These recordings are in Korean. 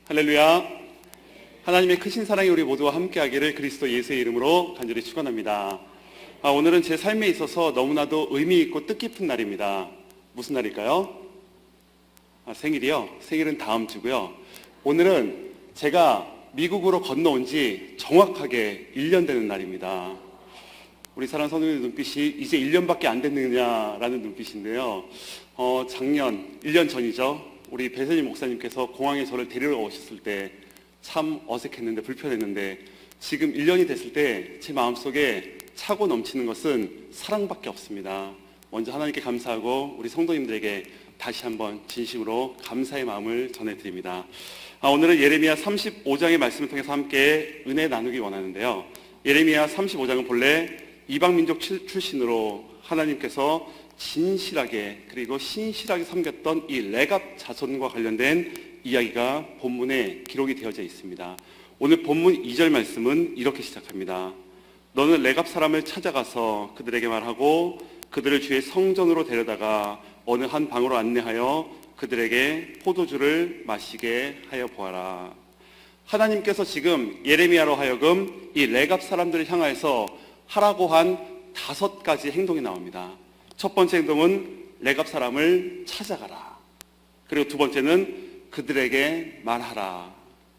할렐루야. 하나님의 크신 사랑이 우리 모두와 함께하기를 그리스도 예수의 이름으로 간절히 축원합니다. 오늘은 제 삶에 있어서 너무나도 의미 있고 뜻깊은 날입니다. 무슨 날일까요? 생일이요? 생일은 다음 주고요. 오늘은 제가 미국으로 건너온 지 정확하게 1년 되는 날입니다. 우리 사랑 성도님의 눈빛이 이제 1년밖에 안 됐느냐라는 눈빛인데요. 작년 1년 전이죠. 우리 배세님 목사님께서 공항에 저를 데리러 오셨을 때 참 어색했는데 불편했는데 지금 1년이 됐을 때 제 마음속에 차고 넘치는 것은 사랑밖에 없습니다. 먼저 하나님께 감사하고 우리 성도님들에게 다시 한번 진심으로 감사의 마음을 전해드립니다. 오늘은 예레미야 35장의 말씀을 통해서 함께 은혜 나누기 원하는데요. 예레미야 35장은 본래 이방민족 출신으로 하나님께서 진실하게 그리고 신실하게 섬겼던 이 레갑 자손과 관련된 이야기가 본문에 기록이 되어져 있습니다. 오늘 본문 2절 말씀은 이렇게 시작합니다. 너는 레갑 사람을 찾아가서 그들에게 말하고 그들을 주의 성전으로 데려다가 어느 한 방으로 안내하여 그들에게 포도주를 마시게 하여 보아라. 하나님께서 지금 예레미야로 하여금 이 레갑 사람들을 향하여서 하라고 한 5가지 행동이 나옵니다. 첫 번째 행동은 레갑 사람을 찾아가라. 그리고 두 번째는 그들에게 말하라.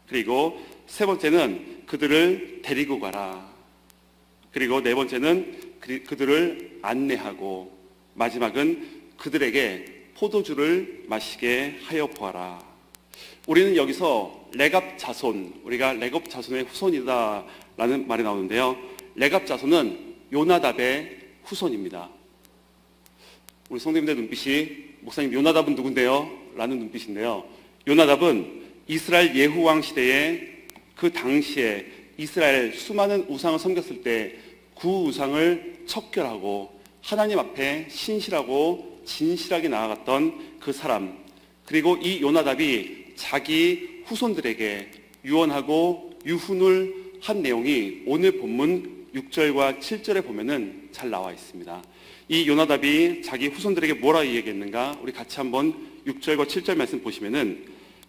그리고 세 번째는 그들을 데리고 가라. 그리고 네 번째는 그들을 안내하고 마지막은 그들에게 포도주를 마시게 하여 보아라. 우리는 여기서 레갑 자손, 우리가 레갑 자손의 후손이다라는 말이 나오는데요. 레갑 자손은 요나답의 후손입니다. 우리 성도님들 눈빛이 목사님 요나답은 누군데요? 라는 눈빛인데요. 요나답은 이스라엘 예후왕 시대에 그 당시에 이스라엘 수많은 우상을 섬겼을 때 그 우상을 척결하고 하나님 앞에 신실하고 진실하게 나아갔던 그 사람, 그리고 이 요나답이 자기 후손들에게 유언하고 유훈을 한 내용이 오늘 본문 6절과 7절에 보면은 잘 나와 있습니다. 이 요나답이 자기 후손들에게 뭐라 얘기했는가? 우리 같이 한번 6절과 7절 말씀 보시면은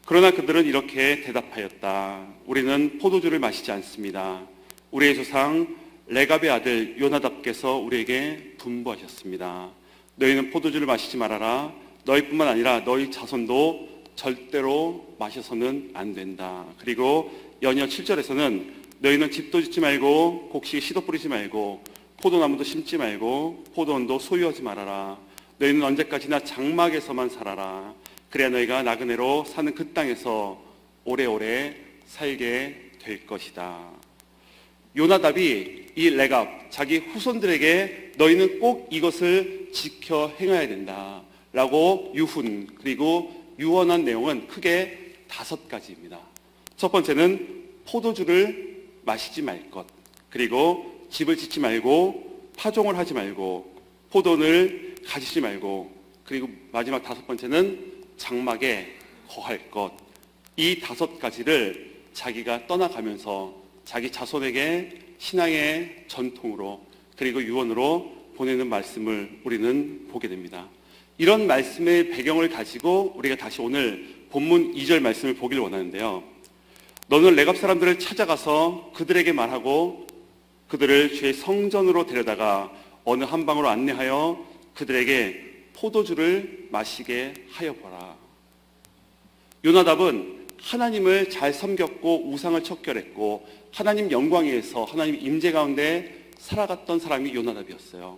그러나 그들은 이렇게 대답하였다. 우리는 포도주를 마시지 않습니다. 우리의 조상 레갑의 아들 요나답께서 우리에게 분부하셨습니다. 너희는 포도주를 마시지 말아라. 너희뿐만 아니라 너희 자손도 절대로 마셔서는 안 된다. 그리고 연이어 7절에서는 너희는 집도 짓지 말고 곡식에 씨도 뿌리지 말고 포도나무도 심지 말고 포도원도 소유하지 말아라. 너희는 언제까지나 장막에서만 살아라. 그래야 너희가 나그네로 사는 그 땅에서 오래오래 살게 될 것이다. 요나답이 이 레갑, 자기 후손들에게 너희는 꼭 이것을 지켜 행해야 된다 라고 유훈, 그리고 유언한 내용은 크게 5가지입니다. 첫 번째는 포도주를 마시지 말 것, 그리고 집을 짓지 말고 파종을 하지 말고 포도원을 가지지 말고, 그리고 마지막 5번째는 장막에 거할 것. 이 5가지를 자기가 떠나가면서 자기 자손에게 신앙의 전통으로 그리고 유언으로 보내는 말씀을 우리는 보게 됩니다. 이런 말씀의 배경을 가지고 우리가 다시 오늘 본문 2절 말씀을 보길 원하는데요. 너는 레갑 사람들을 찾아가서 그들에게 말하고 그들을 주의 성전으로 데려다가 어느 한 방으로 안내하여 그들에게 포도주를 마시게 하여 보라. 요나답은 하나님을 잘 섬겼고 우상을 척결했고 하나님 영광 위에서 하나님 임재 가운데 살아갔던 사람이 요나답이었어요.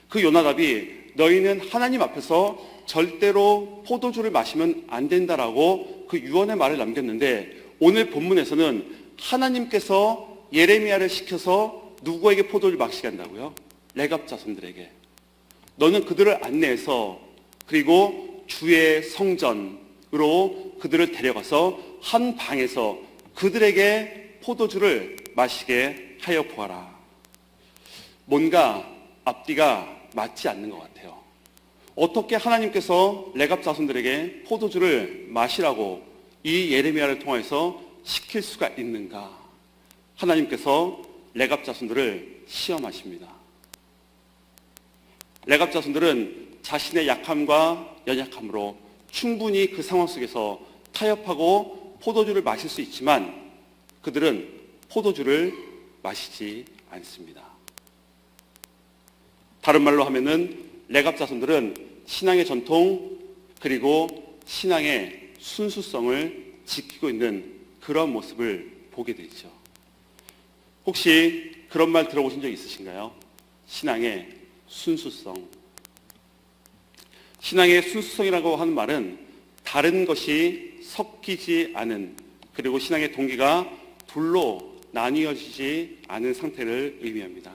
그 요나답이 너희는 하나님 앞에서 절대로 포도주를 마시면 안 된다라고 그 유언의 말을 남겼는데, 오늘 본문에서는 하나님께서 예레미야를 시켜서 누구에게 포도를 마시게 한다고요? 레갑 자손들에게. 너는 그들을 안내해서 그리고 주의 성전으로 그들을 데려가서 한 방에서 그들에게 포도주를 마시게 하여 보아라. 뭔가 앞뒤가 맞지 않는 것 같아요. 어떻게 하나님께서 레갑 자손들에게 포도주를 마시라고 이 예레미야를 통해서 시킬 수가 있는가? 하나님께서 레갑 자손들을 시험하십니다. 레갑 자손들은 자신의 약함과 연약함으로 충분히 그 상황 속에서 타협하고 포도주를 마실 수 있지만 그들은 포도주를 마시지 않습니다. 다른 말로 하면은 레갑 자손들은 신앙의 전통 그리고 신앙의 순수성을 지키고 있는 그런 모습을 보게 되죠. 혹시 그런 말 들어보신 적 있으신가요? 신앙의 순수성. 신앙의 순수성이라고 하는 말은 다른 것이 섞이지 않은, 그리고 신앙의 동기가 둘로 나뉘어지지 않은 상태를 의미합니다.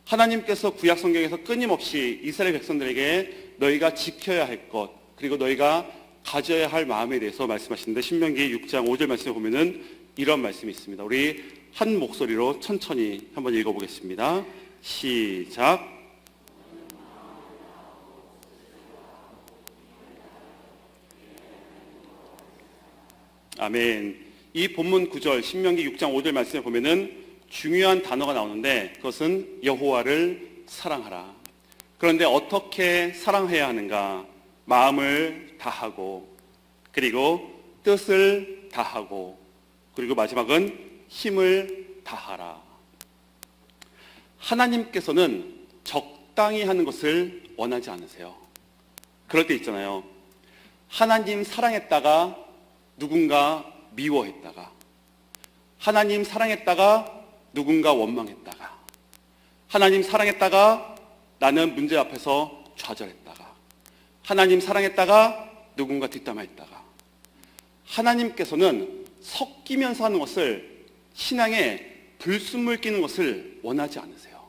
하나님께서 구약 성경에서 끊임없이 이스라엘 백성들에게 너희가 지켜야 할 것, 그리고 너희가 가져야 할 마음에 대해서 말씀하시는데, 신명기 6장 5절 말씀에 보면은 이런 말씀이 있습니다. 우리 한 목소리로 천천히 한번 읽어보겠습니다. 시작. 아멘. 이 본문 9절 신명기 6장 5절 말씀에 보면은 중요한 단어가 나오는데 그것은 여호와를 사랑하라. 그런데 어떻게 사랑해야 하는가? 마음을 다하고, 그리고 뜻을 다하고, 그리고 마지막은 힘을 다하라. 하나님께서는 적당히 하는 것을 원하지 않으세요. 그럴 때 있잖아요. 하나님 사랑했다가 누군가 미워했다가, 하나님 사랑했다가 누군가 원망했다가, 하나님 사랑했다가 나는 문제 앞에서 좌절했다가, 하나님 사랑했다가 누군가 뒷담화했다가. 하나님께서는 섞이면서 하는 것을, 신앙에 불순물 끼는 것을 원하지 않으세요.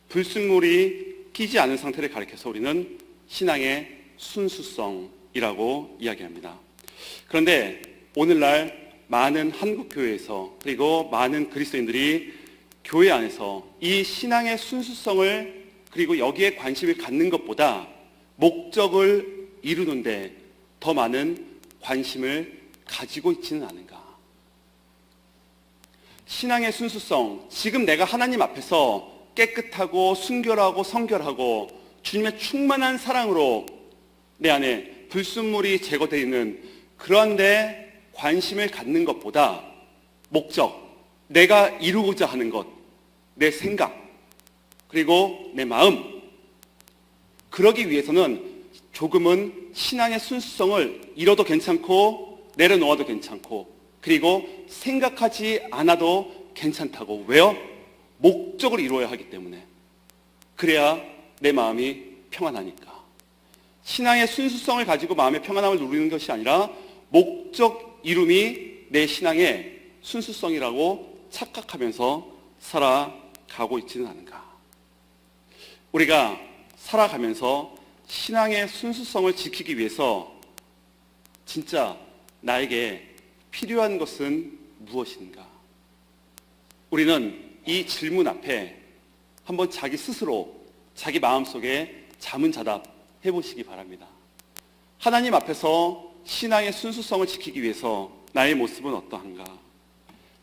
불순물이 끼지 않은 상태를 가리켜서 우리는 신앙의 순수성이라고 이야기합니다. 그런데 오늘날 많은 한국 교회에서, 그리고 많은 그리스도인들이 교회 안에서 이 신앙의 순수성을, 그리고 여기에 관심을 갖는 것보다 목적을 이루는데 더 많은 관심을 가지고 있지는 않은가? 신앙의 순수성, 지금 내가 하나님 앞에서 깨끗하고 순결하고 성결하고 주님의 충만한 사랑으로 내 안에 불순물이 제거되어 있는 그런 데 관심을 갖는 것보다 목적, 내가 이루고자 하는 것, 내 생각, 그리고 내 마음, 그러기 위해서는 조금은 신앙의 순수성을 잃어도 괜찮고 내려놓아도 괜찮고, 그리고 생각하지 않아도 괜찮다고. 왜요? 목적을 이루어야 하기 때문에. 그래야 내 마음이 평안하니까. 신앙의 순수성을 가지고 마음의 평안함을 누리는 것이 아니라 목적 이룸이 내 신앙의 순수성이라고 착각하면서 살아가고 있지는 않은가. 우리가 살아가면서 신앙의 순수성을 지키기 위해서 진짜 나에게 필요한 것은 무엇인가? 우리는 이 질문 앞에 한번 자기 스스로 자기 마음속에 자문자답 해보시기 바랍니다. 하나님 앞에서 신앙의 순수성을 지키기 위해서 나의 모습은 어떠한가?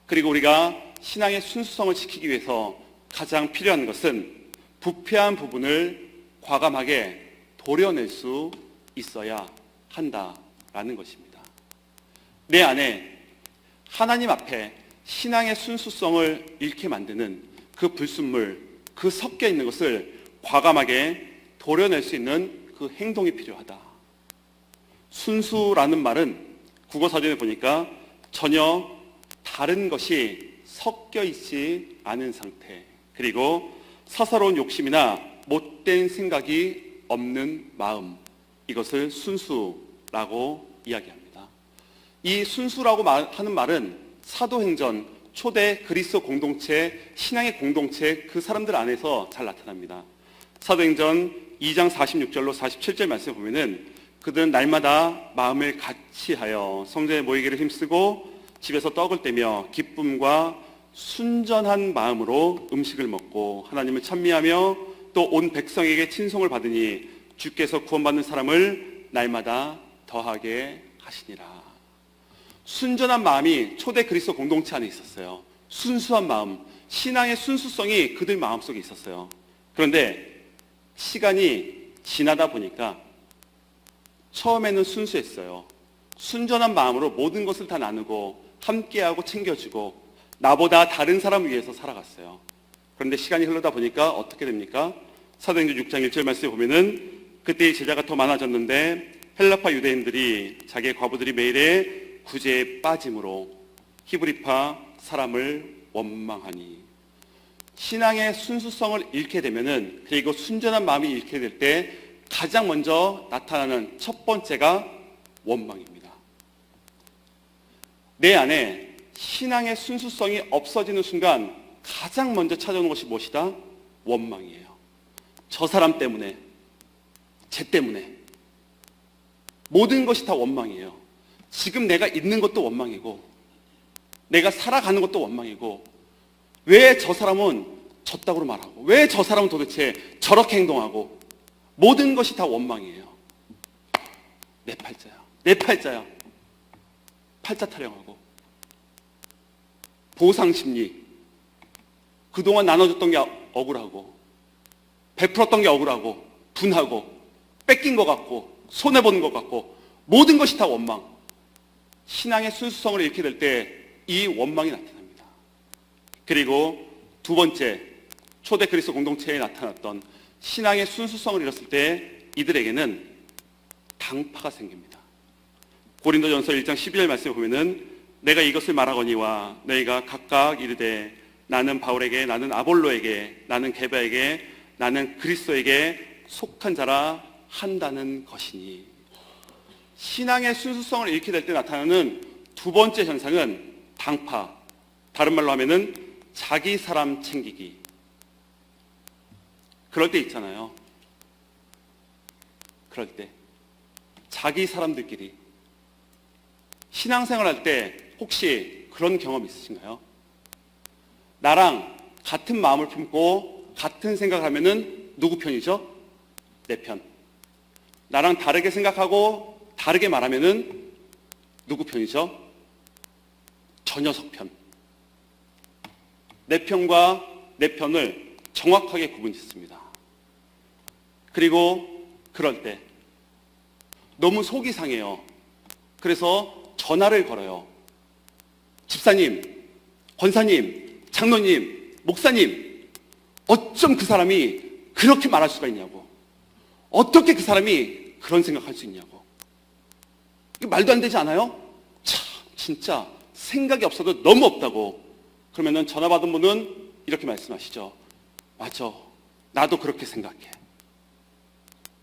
그리고 우리가 신앙의 순수성을 지키기 위해서 가장 필요한 것은 부패한 부분을 과감하게 도려낼 수 있어야 한다라는 것입니다. 내 안에 하나님 앞에 신앙의 순수성을 잃게 만드는 그 불순물, 그 섞여 있는 것을 과감하게 도려낼 수 있는 그 행동이 필요하다. 순수라는 말은 국어사전에 보니까 전혀 다른 것이 섞여 있지 않은 상태, 그리고 사사로운 욕심이나 못된 생각이 없는 마음, 이것을 순수라고 이야기합니다. 이 순수라고 하는 말은 사도행전 초대 그리스도 공동체, 신앙의 공동체, 그 사람들 안에서 잘 나타납니다. 사도행전 2장 46절로 47절 말씀에 보면은 그들은 날마다 마음을 같이하여 성전에 모이기를 힘쓰고 집에서 떡을 떼며 기쁨과 순전한 마음으로 음식을 먹고 하나님을 찬미하며 또 온 백성에게 친송을 받으니 주께서 구원받는 사람을 날마다 더하게 하시니라. 순전한 마음이 초대 그리스도 공동체 안에 있었어요. 순수한 마음, 신앙의 순수성이 그들 마음속에 있었어요. 그런데 시간이 지나다 보니까 처음에는 순수했어요. 순전한 마음으로 모든 것을 다 나누고 함께하고 챙겨주고 나보다 다른 사람을 위해서 살아갔어요. 그런데 시간이 흐르다 보니까 어떻게 됩니까? 사도행전 6장 1절 말씀에 보면은 그때 제자가 더 많아졌는데 헬라파 유대인들이 자기의 과부들이 매일의 구제에 빠짐으로 히브리파 사람을 원망하니, 신앙의 순수성을 잃게 되면은, 그리고 순전한 마음이 잃게 될 때 가장 먼저 나타나는 첫 번째가 원망입니다. 내 안에 신앙의 순수성이 없어지는 순간 가장 먼저 찾아오는 것이 무엇이다? 원망이에요. 저 사람 때문에, 쟤 때문에, 모든 것이 다 원망이에요. 지금 내가 있는 것도 원망이고, 내가 살아가는 것도 원망이고, 왜 저 사람은 저따구로 말하고, 왜 저 사람은 도대체 저렇게 행동하고, 모든 것이 다 원망이에요. 내 팔자야, 내 팔자야. 팔자 타령하고, 보상심리, 그동안 나눠줬던 게 억울하고, 베풀었던 게 억울하고, 분하고, 뺏긴 것 같고, 손해보는 것 같고, 모든 것이 다 원망. 신앙의 순수성을 잃게 될 때 이 원망이 나타납니다. 그리고 두 번째, 초대 그리스도 공동체에 나타났던 신앙의 순수성을 잃었을 때 이들에게는 당파가 생깁니다. 고린도전서 1장 12절 말씀에 보면은 내가 이것을 말하거니와 너희가 각각 이르되 나는 바울에게, 나는 아볼로에게, 나는 게바에게, 나는 그리스도에게 속한 자라 한다는 것이니. 신앙의 순수성을 잃게 될 때 나타나는 두 번째 현상은 당파, 다른 말로 하면은 자기 사람 챙기기. 그럴 때 있잖아요. 그럴 때 자기 사람들끼리 신앙생활 할 때 혹시 그런 경험 있으신가요? 나랑 같은 마음을 품고 같은 생각을 하면은 누구 편이죠? 내 편. 나랑 다르게 생각하고 다르게 말하면은 누구 편이죠? 저 녀석 편. 내 편과 내 편을 정확하게 구분짓습니다. 그리고 그럴 때 너무 속이 상해요. 그래서 전화를 걸어요. 집사님, 권사님, 장로님, 목사님, 어쩜 그 사람이 그렇게 말할 수가 있냐고. 어떻게 그 사람이 그런 생각할 수 있냐고. 이게 말도 안 되지 않아요? 참, 진짜 생각이 없어도 너무 없다고. 그러면은 전화 받은 분은 이렇게 말씀하시죠. 맞아, 나도 그렇게 생각해.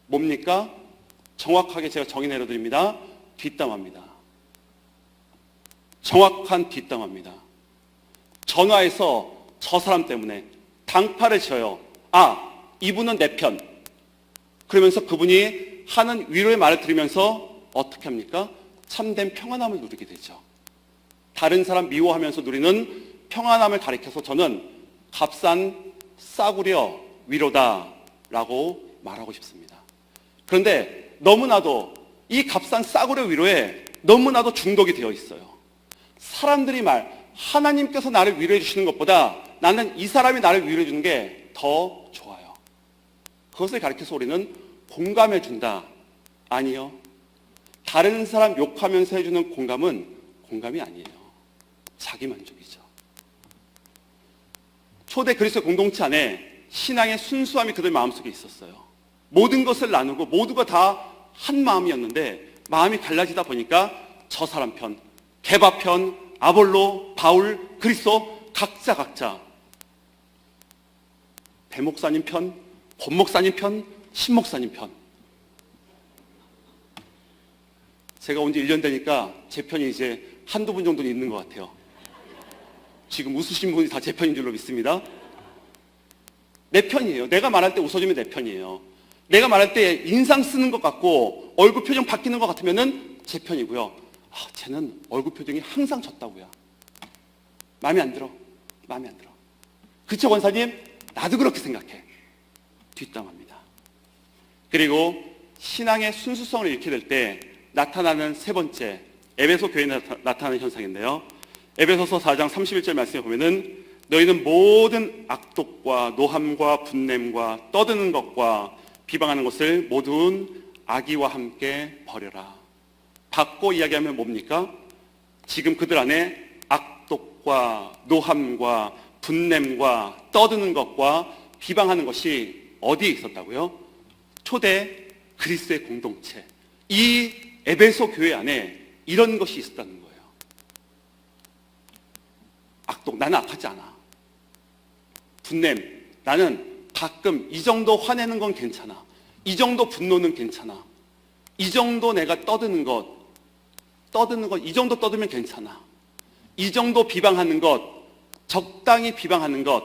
뭡니까? 정확하게 제가 정의 내려드립니다. 뒷담화입니다. 정확한 뒷담화입니다. 전화해서 저 사람 때문에 당파를 쳐요. 아, 이분은 내 편. 그러면서 그분이 하는 위로의 말을 들으면서 어떻게 합니까? 참된 평안함을 누리게 되죠. 다른 사람 미워하면서 누리는 평안함을 가리켜서 저는 값싼 싸구려 위로다라고 말하고 싶습니다. 그런데 너무나도 이 값싼 싸구려 위로에 너무나도 중독이 되어 있어요. 사람들이 하나님께서 나를 위로해 주시는 것보다 나는 이 사람이 나를 위로해 주는 게 더 좋아요. 그것을 가리켜서 우리는 공감해 준다. 아니요. 다른 사람 욕하면서 해주는 공감은 공감이 아니에요. 자기만족이죠. 초대 그리스도 공동체 안에 신앙의 순수함이 그들 마음속에 있었어요. 모든 것을 나누고 모두가 다 한 마음이었는데 마음이 갈라지다 보니까 저 사람 편, 게바 편, 아볼로, 바울, 그리스도 각자 대목사님 편, 권목사님 편, 신목사님 편. 제가 온 지 1년 되니까 제 편이 이제 한두 분 정도는 있는 것 같아요. 지금 웃으신 분이 다 제 편인 줄로 믿습니다. 내 편이에요. 내가 말할 때 웃어주면 내 편이에요. 내가 말할 때 인상 쓰는 것 같고 얼굴 표정 바뀌는 것 같으면은 제 편이고요. 아, 쟤는 얼굴 표정이 항상 졌다고요. 마음에 안 들어. 마음에 안 들어. 그쵸, 권사님? 나도 그렇게 생각해. 뒷담화입니다. 그리고 신앙의 순수성을 잃게 될 때 나타나는 세 번째, 에베소 교회에 나타나는 현상인데요. 에베소서 4장 31절 말씀에 보면은 너희는 모든 악독과 노함과 분냄과 떠드는 것과 비방하는 것을 모든 악의와 함께 버려라. 바꿔 이야기하면 뭡니까? 지금 그들 안에 악독과 노함과 분냄과 떠드는 것과 비방하는 것이 어디에 있었다고요? 초대 그리스도의 공동체, 이 에베소 교회 안에 이런 것이 있었다는 거예요. 악독, 나는 악하지 않아. 분냄, 나는 가끔 이 정도 화내는 건 괜찮아. 이 정도 분노는 괜찮아. 이 정도 내가 떠드는 것, 이 정도 떠들면 괜찮아. 이 정도 비방하는 것, 적당히 비방하는 것,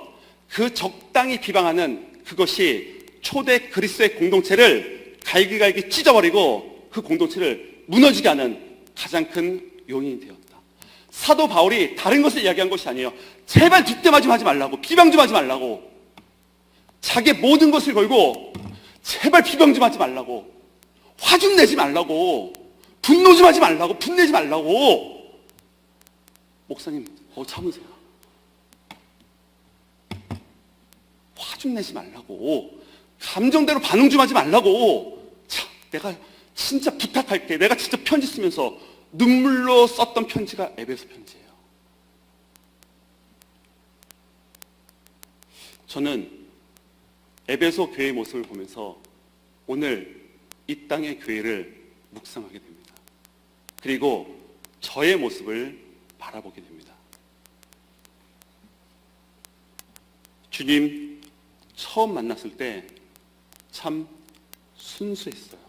그 적당히 비방하는 그것이 초대 그리스도의 공동체를 갈기갈기 찢어버리고 그 공동체를 무너지게 하는 가장 큰 요인이 되었다. 사도 바울이 다른 것을 이야기한 것이 아니에요. 제발 뒷담화 좀 하지 말라고, 비방 좀 하지 말라고, 자기의 모든 것을 걸고 제발 비방 좀 하지 말라고, 화 좀 내지 말라고, 분노 좀 하지 말라고, 분내지 말라고. 목사님, 참으세요. 화 좀 내지 말라고, 감정대로 반응 좀 하지 말라고. 참, 내가 진짜 부탁할게. 내가 진짜 편지 쓰면서 눈물로 썼던 편지가 에베소 편지예요. 저는 에베소 교회의 모습을 보면서 오늘 이 땅의 교회를 묵상하게 됩니다. 그리고 저의 모습을 바라보게 됩니다. 주님 처음 만났을 때 참 순수했어요.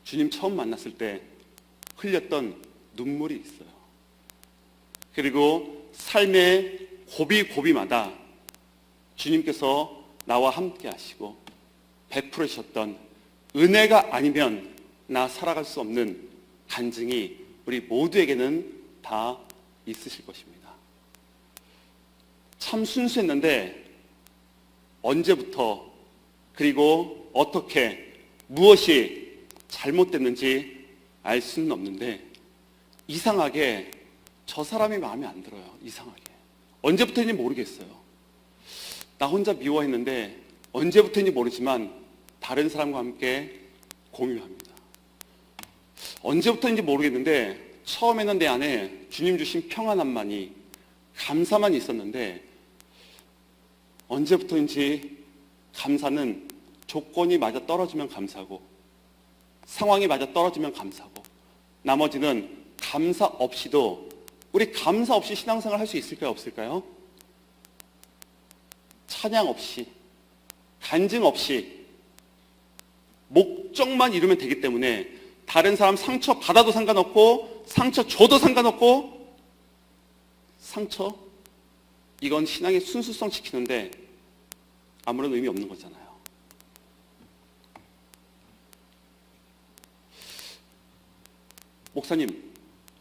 주님 처음 만났을 때 흘렸던 눈물이 있어요. 그리고 삶의 고비고비마다 주님께서 나와 함께 하시고 베풀으셨던 은혜가 아니면 나 살아갈 수 없는 간증이 우리 모두에게는 다 있으실 것입니다. 참 순수했는데 언제부터, 그리고 어떻게, 무엇이 잘못됐는지 알 수는 없는데 이상하게 저 사람이 마음에 안 들어요. 이상하게. 언제부터인지 모르겠어요. 나 혼자 미워했는데 언제부터인지 모르지만 다른 사람과 함께 공유합니다. 언제부터인지 모르겠는데 처음에는 내 안에 주님 주신 평안함만이, 감사만 있었는데 언제부터인지 감사는 조건이 맞아 떨어지면 감사고, 상황이 맞아 떨어지면 감사고, 나머지는 감사 없이도, 우리 감사 없이 신앙생활 할 수 있을까요? 없을까요? 찬양 없이, 간증 없이 목적만 이루면 되기 때문에 다른 사람 상처 받아도 상관없고 상처 줘도 상관없고, 상처, 이건 신앙의 순수성 지키는데 아무런 의미 없는 거잖아요. 목사님,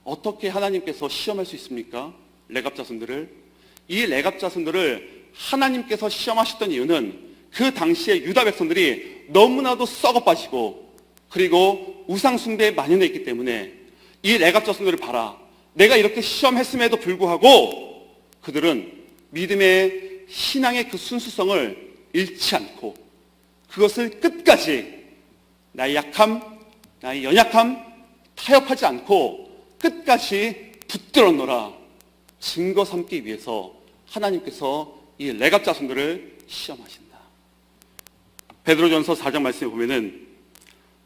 어떻게 하나님께서 시험할 수 있습니까? 레갑 자손들을. 이 레갑 자손들을 하나님께서 시험하셨던 이유는 그 당시에 유다 백성들이 너무나도 썩어 빠지고 그리고 우상 숭배에 만연해 있기 때문에 이 레갑 자손들을 봐라, 내가 이렇게 시험했음에도 불구하고 그들은 믿음의 신앙의 그 순수성을 잃지 않고 그것을 끝까지 나의 약함, 나의 연약함 타협하지 않고 끝까지 붙들어 놓으라 증거 삼기 위해서 하나님께서 이 레갑 자손들을 시험하신다. 베드로전서 4장 말씀에 보면은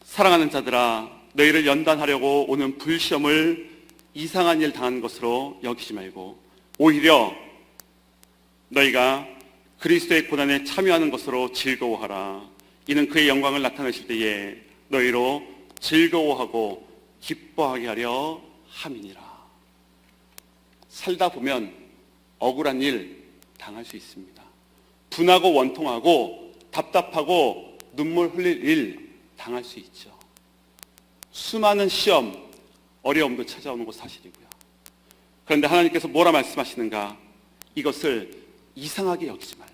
사랑하는 자들아, 너희를 연단하려고 오는 불시험을 이상한 일 당한 것으로 여기지 말고 오히려 너희가 그리스도의 고난에 참여하는 것으로 즐거워하라. 이는 그의 영광을 나타내실 때에 너희로 즐거워하고 기뻐하게 하려 함이니라. 살다 보면 억울한 일 당할 수 있습니다. 분하고 원통하고 답답하고 눈물 흘릴 일 당할 수 있죠. 수많은 시험, 어려움도 찾아오는 것 사실이고요. 그런데 하나님께서 뭐라 말씀하시는가? 이것을 이상하게 여기지 말라.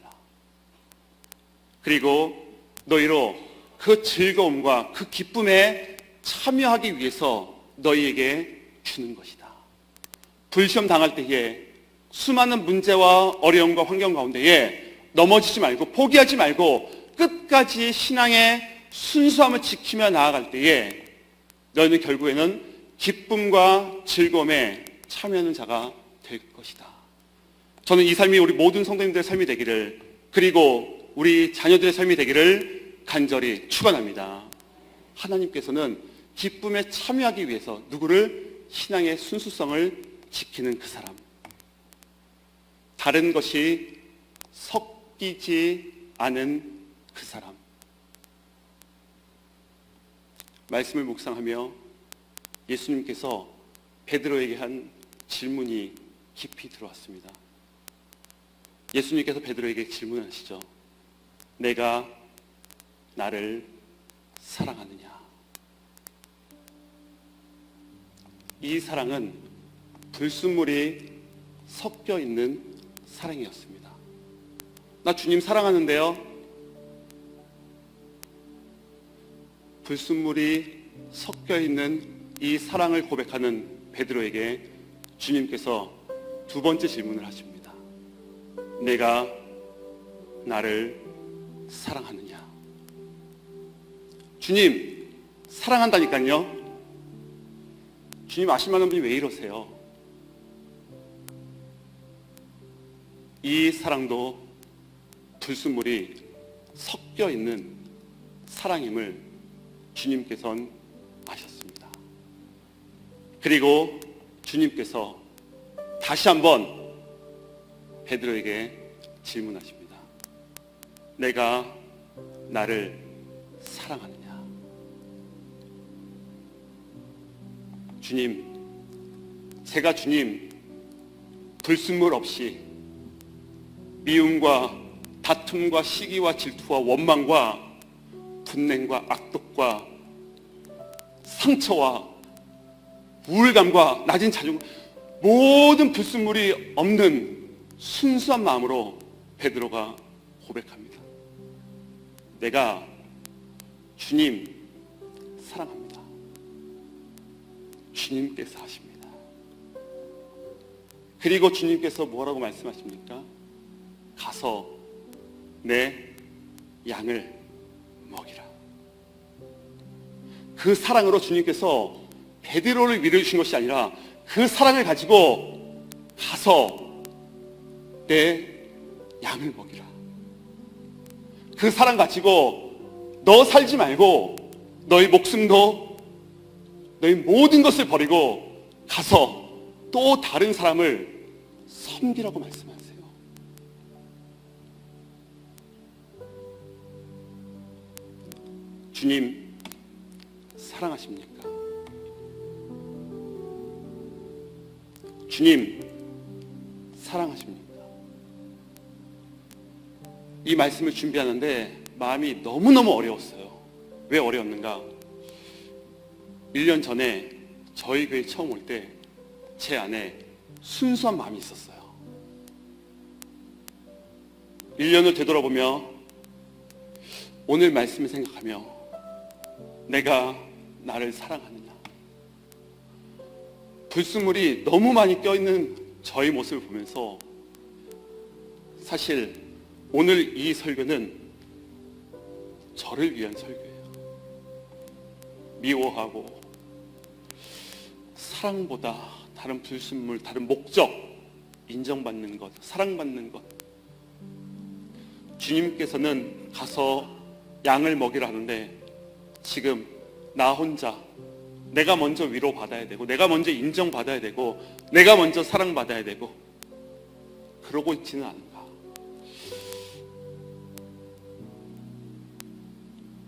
그리고 너희로 그 즐거움과 그 기쁨에 참여하기 위해서 너희에게 주는 것이다. 불시험 당할 때에 수많은 문제와 어려움과 환경 가운데에 넘어지지 말고 포기하지 말고 끝까지 신앙의 순수함을 지키며 나아갈 때에 너희는 결국에는 기쁨과 즐거움에 참여하는 자가 될 것이다. 저는 이 삶이 우리 모든 성도님들의 삶이 되기를, 그리고 우리 자녀들의 삶이 되기를 간절히 축원합니다. 하나님께서는 기쁨에 참여하기 위해서 누구를? 신앙의 순수성을 지키는 그 사람, 다른 것이 섞이지 않은 그 사람. 말씀을 묵상하며 예수님께서 베드로에게 한 질문이 깊이 들어왔습니다. 예수님께서 베드로에게 질문하시죠. 내가 나를 사랑하느냐? 이 사랑은 불순물이 섞여 있는 사랑이었습니다. 나 주님 사랑하는데요. 불순물이 섞여 있는 이 사랑을 고백하는 베드로에게 주님께서 두 번째 질문을 하십니다. 내가 나를 사랑하느냐? 주님 사랑한다니까요. 주님 아실 만한 분이 왜 이러세요? 이 사랑도 불순물이 섞여 있는 사랑임을 주님께서는 아셨습니다. 그리고 주님께서 다시 한번 베드로에게 질문하십니다. 내가 나를 사랑하느냐? 주님, 제가 주님 불순물 없이 미움과 다툼과 시기와 질투와 원망과 분냉과 악독과 상처와 우울감과 낮은 자존감, 모든 불순물이 없는 순수한 마음으로 베드로가 고백합니다. 내가 주님 사랑합니다. 주님께서 하십니다. 그리고 주님께서 뭐라고 말씀하십니까? 가서 내 양을 먹이라. 그 사랑으로 주님께서 베드로를 밀어주신 것이 아니라 그 사랑을 가지고 가서 내 양을 먹이라. 그 사랑 가지고 너 살지 말고 너희 목숨도 너희 모든 것을 버리고 가서 또 다른 사람을 섬기라고 말씀하세요. 주님 사랑하십니까? 주님 사랑하십니까? 이 말씀을 준비하는데 마음이 너무너무 어려웠어요. 왜 어려웠는가? 1년 전에 저희 교회 처음 올 때 제 안에 순수한 마음이 있었어요. 1년을 되돌아보며 오늘 말씀을 생각하며 내가 나를 사랑하느냐? 불순물이 너무 많이 껴있는 저의 모습을 보면서 사실 오늘 이 설교는 저를 위한 설교예요. 미워하고 사랑보다 다른 불순물, 다른 목적, 인정받는 것, 사랑받는 것. 주님께서는 가서 양을 먹이라 하는데 지금 나 혼자 내가 먼저 위로받아야 되고 내가 먼저 인정받아야 되고 내가 먼저 사랑받아야 되고 그러고 있지는 않은가?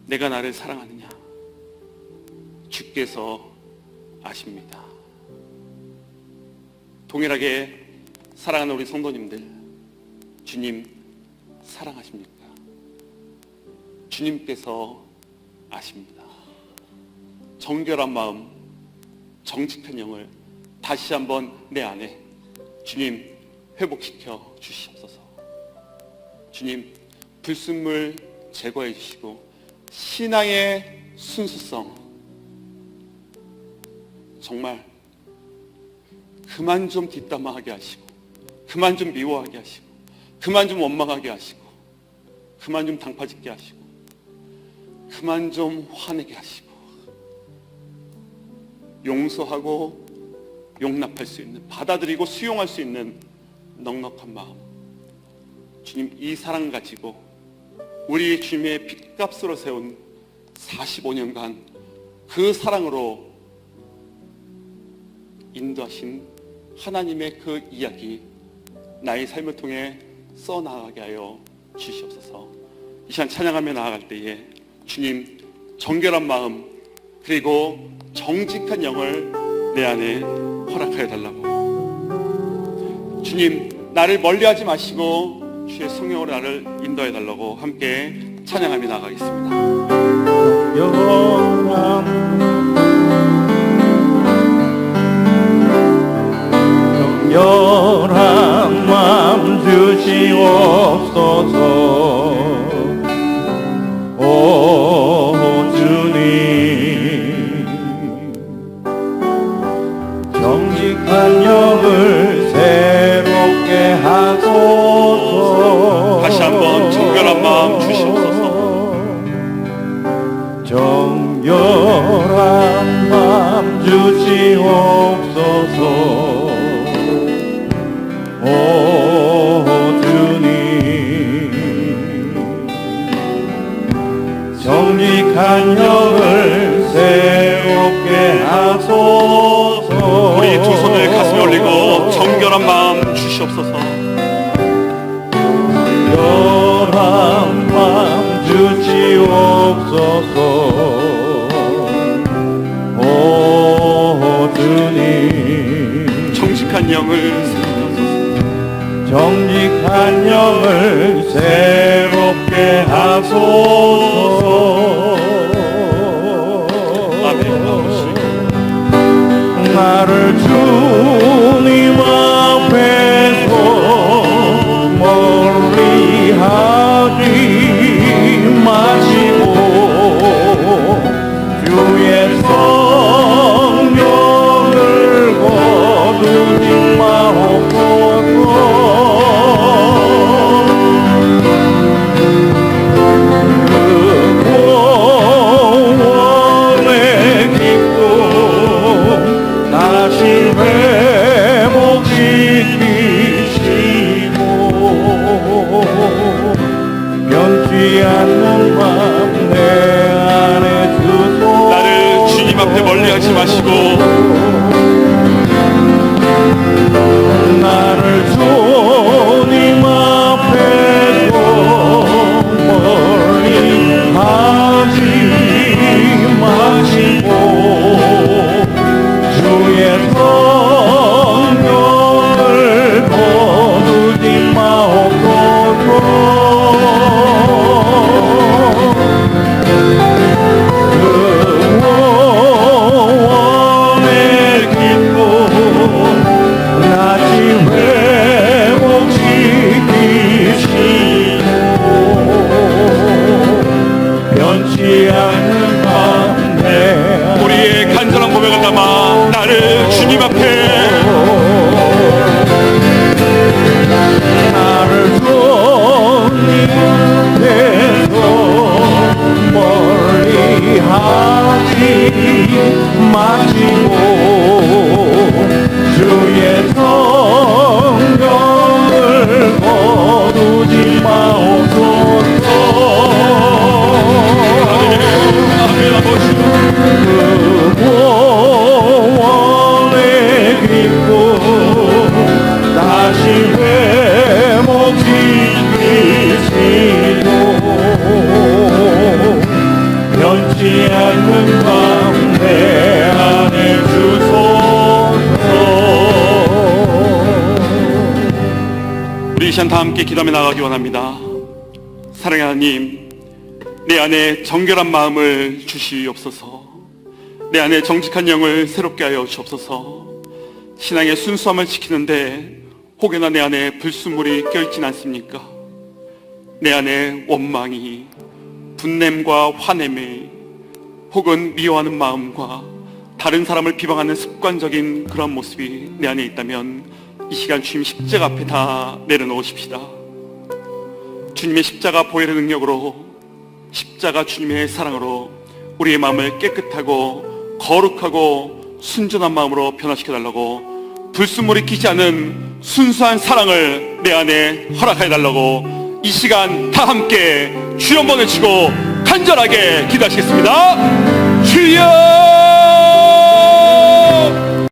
내가 나를 사랑하느냐? 주께서 아십니다. 동일하게 사랑하는 우리 성도님들, 주님 사랑하십니까? 주님께서 아십니다. 정결한 마음, 정직한 영을 다시 한번 내 안에 주님 회복시켜 주시옵소서. 주님 불순물 제거해 주시고 신앙의 순수성 정말 그만 좀 뒷담화하게 하시고 그만 좀 미워하게 하시고 그만 좀 원망하게 하시고 그만 좀 당파짓게 하시고 그만 좀 화내게 하시고 용서하고 용납할 수 있는, 받아들이고 수용할 수 있는 넉넉한 마음, 주님 이 사랑 가지고 우리 주님의 핏값으로 세운 45년간 그 사랑으로 인도하신 하나님의 그 이야기 나의 삶을 통해 써나가게 하여 주시옵소서. 이 시간 찬양하며 나아갈 때에 주님 정결한 마음 그리고 정직한 영을 내 안에 허락하여 달라고, 주님 나를 멀리하지 마시고 주의 성령으로 나를 인도해 달라고 함께 찬양하며 나아가겠습니다. 정결한 마음 주시옵소서. 오 주님, 정직한 영을 새롭게 하소서. 다시 한번 정결한 마음 주시옵소서. 정결한 마음 주시옵소서. 오 주님, 정직한 영을 새롭게 하소서. 우리 두 손을 가슴에 올리고 정결한 마음 주시옵소서. 정결한 마음 주시옵소서. 오 주님, 정직한 영을 정직한 영을 새롭게 하소서. 나를 주님 앞에서 멀리 하지 마시고 주의 성령을 거두지 마옵소서. 나를 주님 앞에 멀리하지 마시고 나를 주님 앞에서 멀리 하지 마시고 주의 성령을 거두지 마옵소서. 우리의 간절한 고백을 담아 나를 주님 앞에 나를 주님 앞에서 멀리 하지 마시고 주의 성령을 거두지 마옵소서. 구원의 기쁨 다시 회복시키시고 변치 않는 마음 내 안에 주소서. 우리 이 시간 다 함께 기도하며 나가기 원합니다. 사랑의 하나님, 내 안에 정결한 마음을 주시옵소서. 내 안에 정직한 영을 새롭게 하여 주옵소서. 신앙의 순수함을 지키는데 혹여나 내 안에 불순물이 껴있진 않습니까? 내 안에 원망이, 분냄과 화냄이 혹은 미워하는 마음과 다른 사람을 비방하는 습관적인 그런 모습이 내 안에 있다면 이 시간 주님 십자가 앞에 다 내려놓으십시다. 주님의 십자가 보혈의 능력으로, 십자가 주님의 사랑으로 우리의 마음을 깨끗하고 거룩하고 순전한 마음으로 변화시켜달라고, 불순물이 끼지 않은 순수한 사랑을 내 안에 허락해달라고 이 시간 다 함께 주여 한번 외치고 간절하게 기도하시겠습니다. 주여!